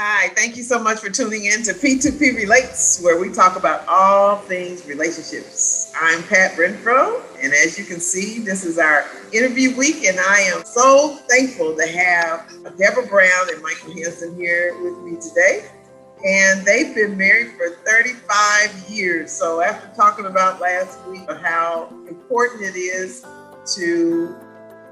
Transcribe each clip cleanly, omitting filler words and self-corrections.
Hi, thank you so much for tuning in to P2P Relates, where we talk about all things relationships. I'm Pat Renfro, and as you can see, this is our interview week, and I am so thankful to have Deborah Brown and Michael Hansen here with me today. And they've been married for 35 years. So after talking about last week how important it is to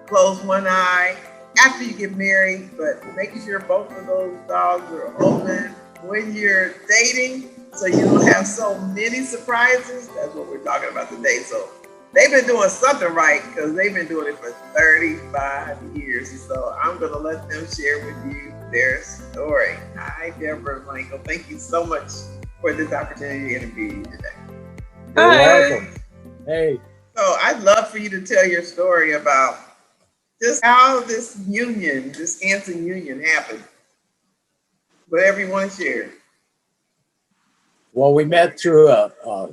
close one eye after you get married, but making sure both of those dogs are open when you're dating so you don't have so many surprises. That's what we're talking about today. So they've been doing something right because they've been doing it for 35 years. And so I'm going to let them share with you their story. Hi, Deborah and Michael. Thank you so much for this opportunity to interview you today. You're welcome. Hey. So I'd love for you to tell your story about just how this union, this Hansen union happened. Whatever you want to share. Well, we met through a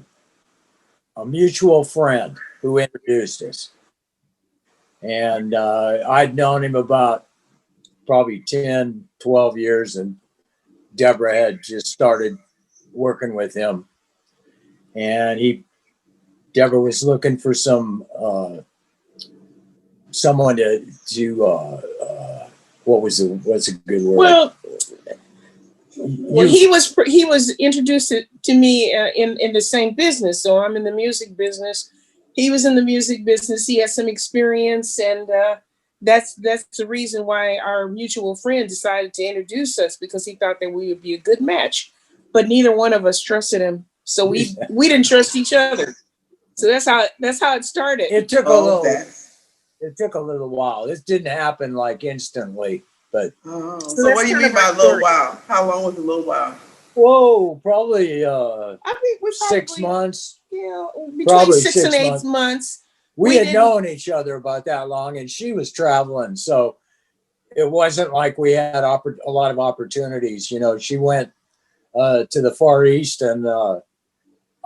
mutual friend who introduced us. And I'd known him about probably 10, 12 years, and Deborah had just started working with him. And Deborah was looking for someone to what's a good word? Well, he was introduced to me in the same business. So I'm in the music business. He was in the music business. He had some experience, and that's the reason why our mutual friend decided to introduce us, because he thought that we would be a good match. But neither one of us trusted him, so we didn't trust each other. So that's how it started. It took a little while. This didn't happen like instantly, but. So what do you mean by a little while? How long was a little while? Whoa, probably I think we 6 months. Yeah, between probably 6 and 8 months. We had known each other about that long, and she was traveling, so it wasn't like we had a lot of opportunities. You know, she went to the Far East, and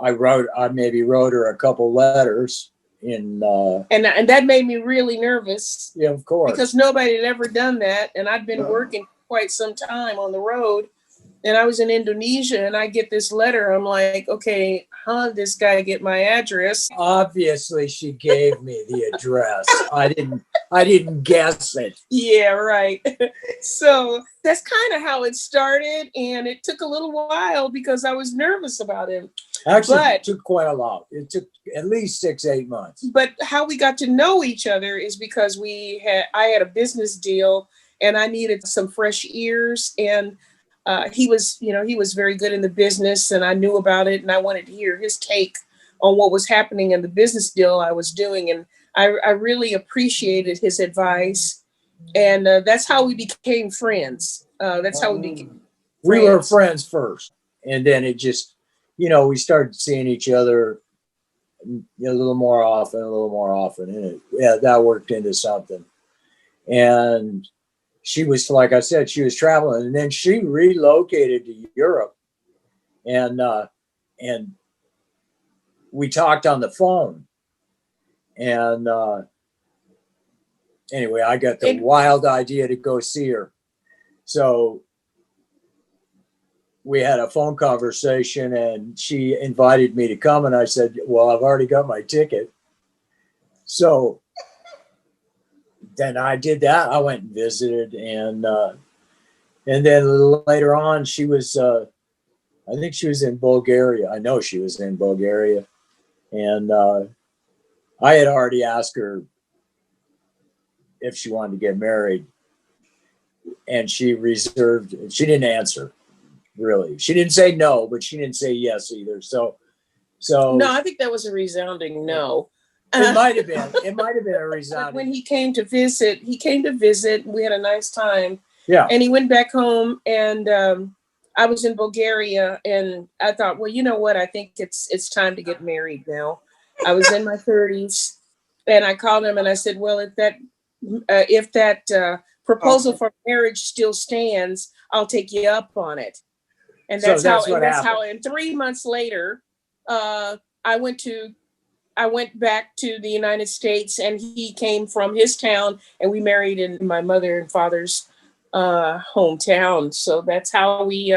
I maybe wrote her a couple letters and that made me really nervous. Yeah, of course, because nobody had ever done that, and I'd been working quite some time on the road, and I was in Indonesia, and I get this letter. I'm like, okay, how did this guy get my address? Obviously, she gave me the address. I didn't guess it. Yeah, right. So that's kind of how it started, and it took a little while because I was nervous about him. Actually, it took quite a lot. It took at least 6, 8 months. But how we got to know each other is because I had a business deal, and I needed some fresh ears, and he was very good in the business, and I knew about it, and I wanted to hear his take on what was happening in the business deal I was doing, and I really appreciated his advice, and that's how we became friends. That's how we became friends. We were friends first, and then it just, we started seeing each other a little more often, and that worked into something. And she was, like I said, she was traveling, and then she relocated to Europe, and we talked on the phone. And anyway, I got the wild idea to go see her. So we had a phone conversation, and she invited me to come, and I said, well, I've already got my ticket. So then I did that. I went and visited, and then a little later on, she was, I think she was in Bulgaria. I know she was in Bulgaria. And I had already asked her if she wanted to get married, and she didn't answer, really. She didn't say no, but she didn't say yes either. So no, I think that was a resounding no. It might have been a resounding. When he came to visit, we had a nice time. Yeah. And he went back home, and I was in Bulgaria, and I thought, well, you know what? I think it's time to get married now. I was in my 30s, and I called him and I said, well, if that proposal for marriage still stands, I'll take you up on it. And that's how. And 3 months later, I went back to the United States, and he came from his town, and we married in my mother and father's hometown. So that's how we.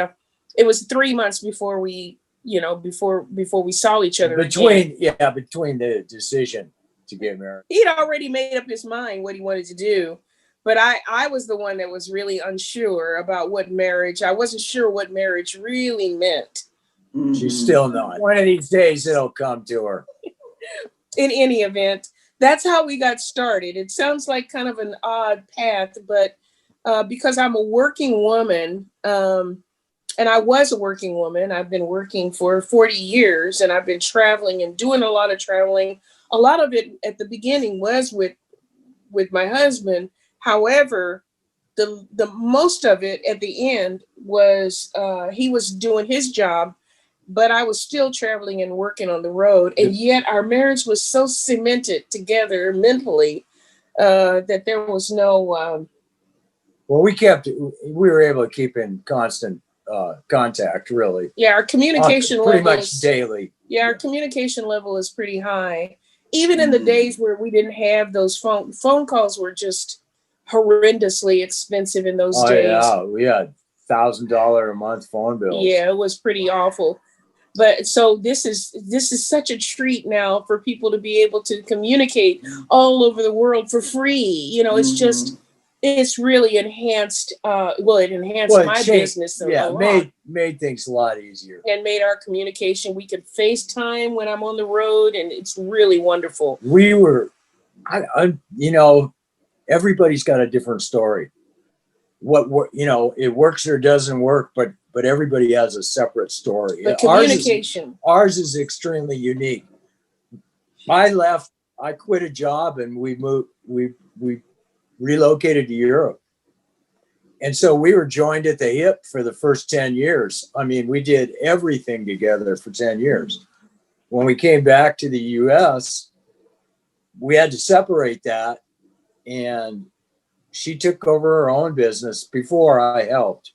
It was 3 months before we, before we saw each other between again. between the decision to get married. He'd already made up his mind what he wanted to do, but I was the one that was really unsure about what marriage. I wasn't sure what marriage really meant. She's still not. One of these days it'll come to her. In any event, that's how we got started. It sounds like kind of an odd path, but because I'm a working woman, and I was a working woman, I've been working for 40 years, and I've been traveling and doing a lot of traveling. A lot of it at the beginning was with my husband. However, the most of it at the end was he was doing his job, but I was still traveling and working on the road. And yet our marriage was so cemented together mentally that there was no. Well, we were able to keep in constant contact, really. Yeah, our communication level pretty much daily. Yeah, our communication level is pretty high. Even in the days where we didn't have those phone calls were just horrendously expensive in those days. Yeah, we had $1,000 a month phone bills. Yeah, it was pretty awful. But so this is such a treat now for people to be able to communicate all over the world for free. It's just, it's really enhanced. It enhanced my business a lot. Made things a lot easier. And made our communication. We could FaceTime when I'm on the road, and it's really wonderful. We were, everybody's got a different story. It works or doesn't work, but everybody has a separate story. But communication. Ours is extremely unique. I quit a job and we relocated to Europe. And so we were joined at the hip for the first 10 years. I mean, we did everything together for 10 years. When we came back to the US, we had to separate that, and she took over her own business before I helped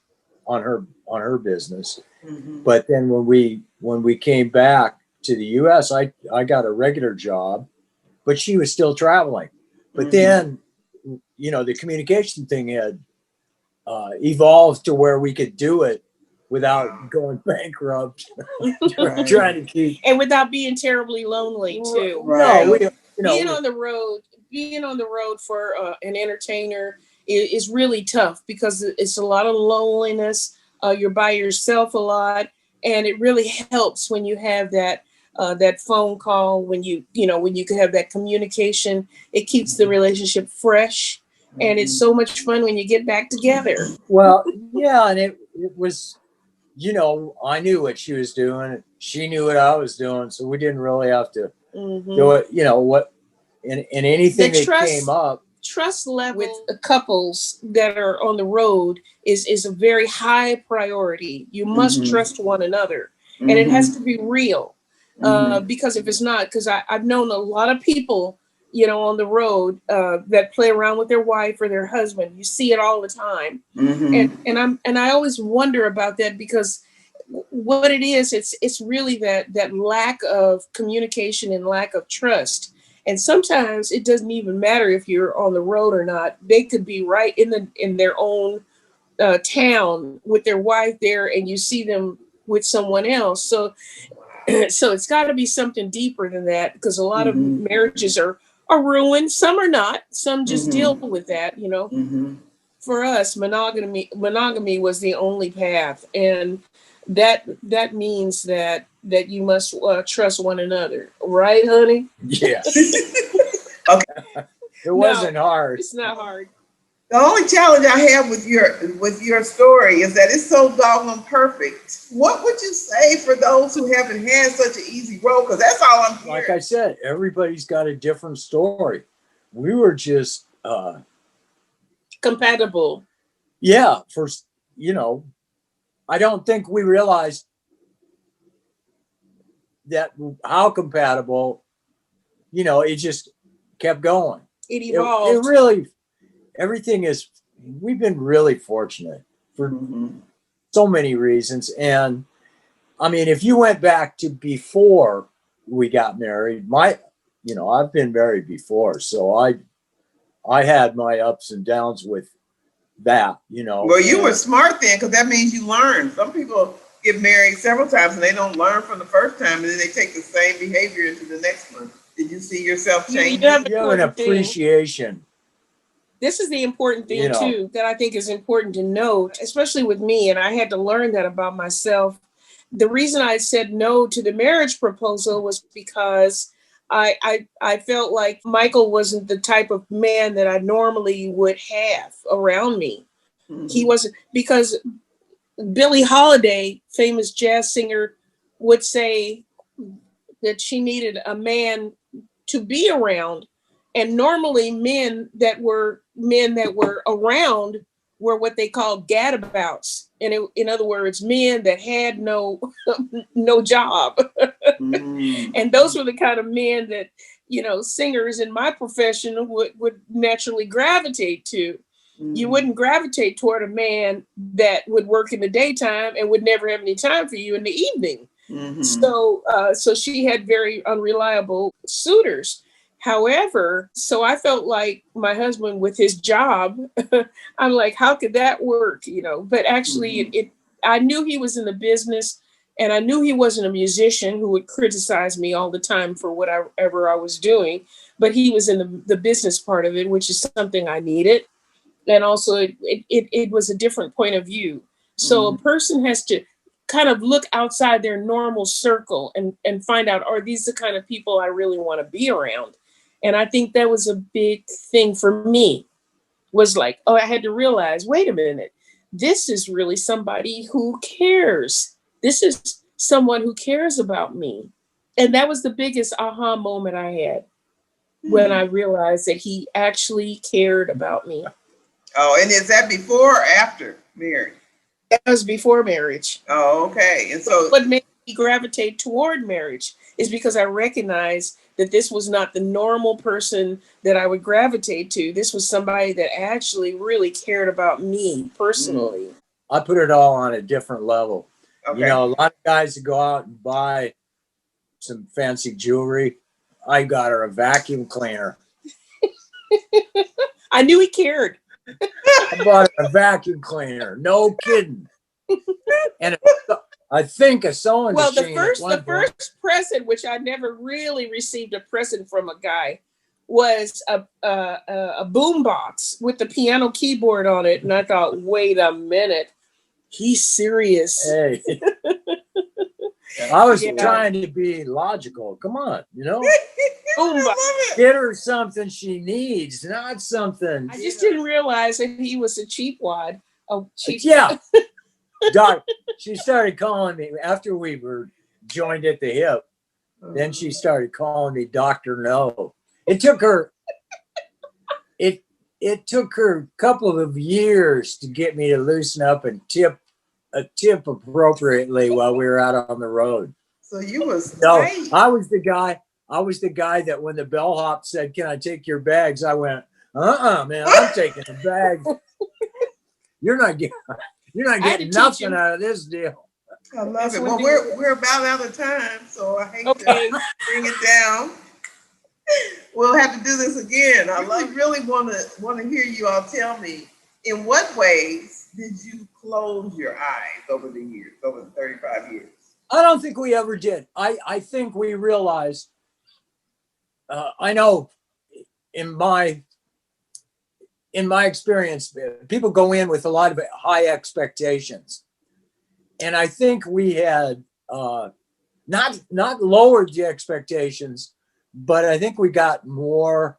on her business. Mm-hmm. But then when we came back to the US, I got a regular job, but she was still traveling. But then, the communication thing had evolved to where we could do it without going bankrupt, trying to keep, and without being terribly lonely too. Right. No, being on the road for an entertainer is really tough because it's a lot of loneliness. You're by yourself a lot, and it really helps when you have that phone call, when you can have that communication. It keeps the relationship fresh, and it's so much fun when you get back together. Well, yeah, and it was, I knew what she was doing. She knew what I was doing, so we didn't really have to do it. In anything that came up. Trust level with couples that are on the road is a very high priority. You must trust one another, and it has to be real. Because if it's not, because I've known a lot of people, on the road that play around with their wife or their husband. You see it all the time, and I always wonder about that, because what it is, it's really that lack of communication and lack of trust. And sometimes it doesn't even matter if you're on the road or not. They could be right in their own town with their wife there, and you see them with someone else. So it's got to be something deeper than that, because a lot of marriages are ruined. Some are not. Some just deal with that. For us, monogamy was the only path, and that means that you must trust one another, right, honey? Yeah. Okay. It wasn't hard. It's not hard. The only challenge I have with your story is that it's so doggone perfect. What would you say for those who haven't had such an easy road? Because that's all I'm hearing. Like I said, everybody's got a different story. We were just compatible. Yeah, I don't think we realized that how compatible, it just kept going. It evolved. It really, we've been really fortunate for so many reasons. And I mean, if you went back to before we got married, I've been married before, so I had my ups and downs with that, you know. Well, you were smart then, because that means you learned. Some people get married several times and they don't learn from the first time, and then they take the same behavior into the next one. Did you see yourself changing? You have an appreciation. This is the important thing, too, that I think is important to note, especially with me. And I had to learn that about myself. The reason I said no to the marriage proposal was because I felt like Michael wasn't the type of man that I normally would have around me. Mm-hmm. He wasn't, because Billie Holiday, famous jazz singer, would say that she needed a man to be around. And normally men that were around were what they called gadabouts. And in other words, men that had no job. Mm. And those were the kind of men that, you know, singers in my profession would naturally gravitate to. Mm. You wouldn't gravitate toward a man that would work in the daytime and would never have any time for you in the evening. Mm-hmm. So she had very unreliable suitors. However, so I felt like my husband with his job, I'm like, how could that work? You know, but actually mm-hmm. I knew he was in the business, and I knew he wasn't a musician who would criticize me all the time for whatever I was doing, but he was in the business part of it, which is something I needed. And also it was a different point of view. So mm-hmm. a person has to kind of look outside their normal circle and find out, are these the kind of people I really want to be around? And I think that was a big thing for me, was like, I had to realize, wait a minute, this is really somebody who cares. This is someone who cares about me. And that was the biggest aha moment I had when I realized that he actually cared about me. Oh, and is that before or after marriage? That was before marriage. Oh, okay. And so what made me gravitate toward marriage is because I recognized that this was not the normal person that I would gravitate to. This was somebody that actually really cared about me personally. I put it all on a different level. Okay. You know, a lot of guys that go out and buy some fancy jewelry. I got her a vacuum cleaner. I knew he cared. I bought a vacuum cleaner. No kidding. And I think a sewing machine. Well, the first present, which I never really received a present from a guy, was a boom box with the piano keyboard on it. And I thought, wait a minute, he's serious. Hey. I was trying to be logical. Come on, you know. Get her something she needs, not something. I just didn't realize that he was a cheapwad. Oh, cheap. Yeah. Doc, she started calling me after we were joined at the hip. Then she started calling me Dr. No. It took her it took her a couple of years to get me to loosen up and tip appropriately while we were out on the road. So you was great. I was the guy that when the bellhop said, "Can I take your bags?" I went, man, I'm taking the bags. You're not getting nothing out of this deal. I love it. Well, we're about out of time, so I hate to bring it down. We'll have to do this again. I really want to hear you all tell me, in what ways did you close your eyes over the years, over the 35 years? I don't think we ever did. I think we realized, I know in my experience, people go in with a lot of high expectations. And I think we had not lowered the expectations, but I think we got more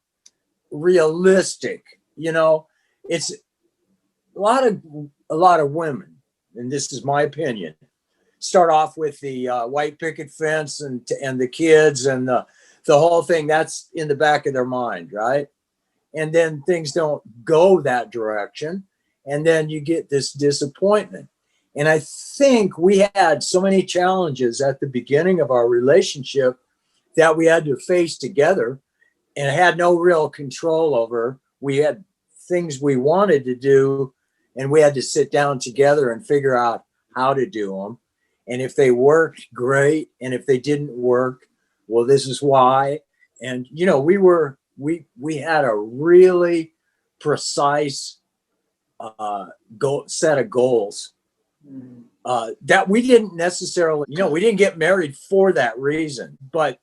realistic. You know, it's a lot of women, and this is my opinion, start off with the white picket fence and the kids and the whole thing. That's in the back of their mind, right? And then things don't go that direction, and then you get this disappointment. And I think we had so many challenges at the beginning of our relationship that we had to face together and had no real control over. We had things we wanted to do, and we had to sit down together and figure out how to do them. And if they worked, great. And if they didn't work, well, this is why. And, you know, we had a really precise set of goals that we didn't necessarily, we didn't get married for that reason, but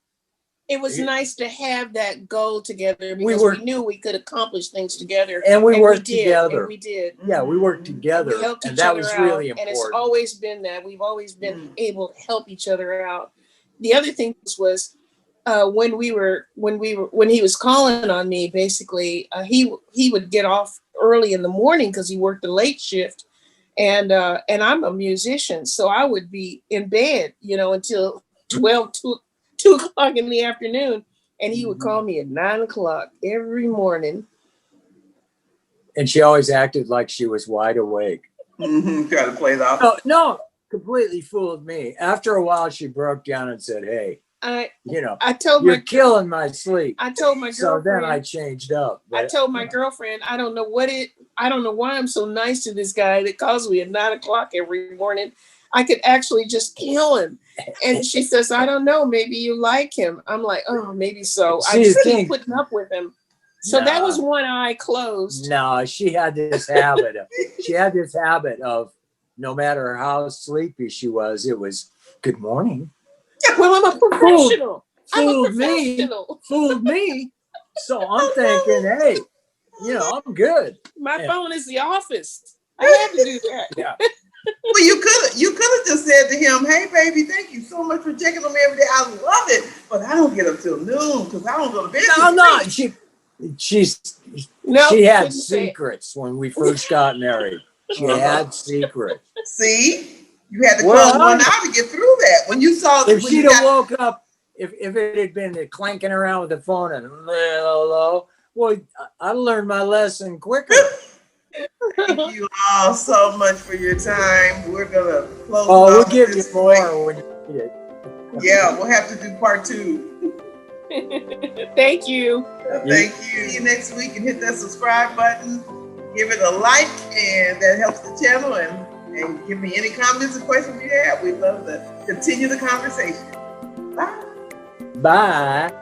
it was nice to have that goal together because we knew we could accomplish things together. And we worked together. And we did. Yeah, we worked together. We helped and each that other was out, really important. And it's always been that. We've always been able to help each other out. The other thing was when he was calling on me, basically, he would get off early in the morning because he worked a late shift. And I'm a musician, so I would be in bed, until 2 o'clock in the afternoon, and he would call me at 9 o'clock every morning. And she always acted like she was wide awake. Trying to play it off. No, completely fooled me. After a while, she broke down and said, "Hey, I told you're killing my sleep." I told my girlfriend. So then I changed up. I told my girlfriend, I don't know why I'm so nice to this guy that calls me at 9 o'clock every morning. I could actually just kill him. And she says, I don't know, maybe you like him. I'm like, oh, maybe so. I just keep putting up with him. So that was one eye closed. No, she had this habit. Of no matter how sleepy she was, it was good morning. Well, I'm a professional. Fooled me. So I'm thinking, hey, I'm good. My phone is the office. I had to do that. Yeah. Well, you could have just said to him, "Hey, baby, thank you so much for checking on me every day. I love it, but I don't get up till noon because I don't go to bed." No. She had secrets when we first got married. She had secrets. See, you had to close one eye to get through that. When you saw, if she'd have woke up, if it had been clanking around with the phone and hello, well, I learned my lesson quicker. Thank you all so much for your time. We're gonna close. We'll give you more when you need it. Yeah, we'll have to do part 2. Thank you. Thank you. See you next week, and hit that subscribe button. Give it a like, and that helps the channel. And give me any comments or questions you have. We'd love to continue the conversation. Bye. Bye.